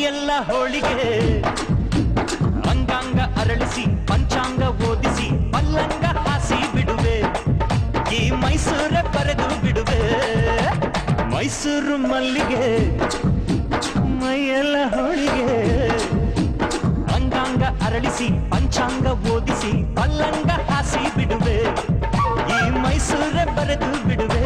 ಮೈಯೆಲ್ಲ ಹೋಳಿಗೆ ಅಂಗಾಂಗ ಅರಳಿಸಿ ಪಂಚಾಂಗ ಓದಿಸಿ ಪಲ್ಲಂಗ ಹಾಸಿ ಬಿಡುವೆ ಈ ಮೈಸೂರ ಬರೆದು ಬಿಡುವೆ ಮೈಸೂರು ಮಲ್ಲಿಗೆ ಮೈಯೆಲ್ಲ ಹೋಳಿಗೆ ಅಂಗಾಂಗ ಅರಳಿಸಿ ಪಂಚಾಂಗ ಓದಿಸಿ ಪಲ್ಲಂಗ ಹಾಸಿ ಬಿಡುವೆ ಈ ಮೈಸೂರ ಬರೆದು ಬಿಡುವೆ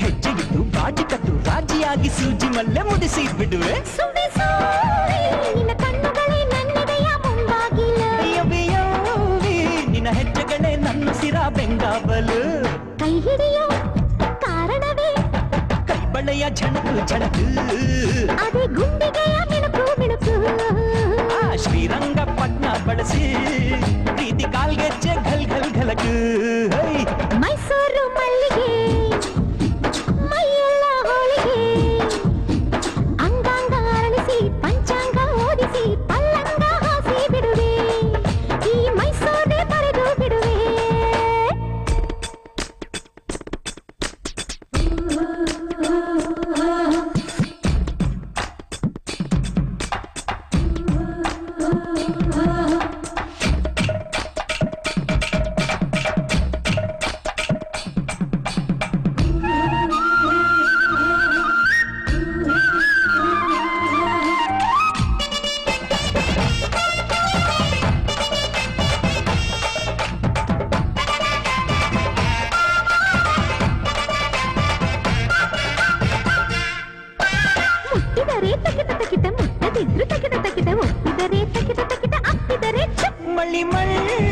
ಹೆಜ್ಜೆಗಿದ್ದು ಬಾಜಿ ಕಟ್ಟು ರಾಜಿಯಾಗಿ ಸೂಜಿ ಮಲ್ಲೆ ಮುಡಿಸಿ ಬಿಡುವೆ ನಿನ್ನ ಹೆಜ್ಜೆಗಳೇ ನನ್ನ ಸಿರ ಬೆಂಗಾವಲು ಕೈ ಹಿಡಿಯೋ ಕಾರಣವೇ ಕೈ ಬಳೆಯ ಝಣಕು ಝಣಕು ಅದೇ ಗುಂಡಿಗೆಯ ಮಿಣುಕು ಮಿಣುಕು ಶ್ರೀರಂಗಪಟ್ಟಣ ಬಳಸಿ ಪ್ರೀತಿ ಕಾಲ್ಗೆಜ್ಜೆ ಘಲ್ ಘಲ್ ಘಲಕು ಮೈಸೂರು ಮಲ್ಲಿಗೆ ಮೈಯೆಲ್ಲ ಹೋಳಿಗೆ ಅಂಗಾಂಗ ಅರಳಿಸಿ ಪಂಚಾಂಗ ಓದಿಸಿ ಪಲ್ಲಂಗ ಹಾಸಿ ಬಿಡುವೆ ಈ ಮೈಸೂರೇ ಬರೆದು ಬಿಡುವೆ ಮಳ್ಳಿ ಮಳ್ಳಿ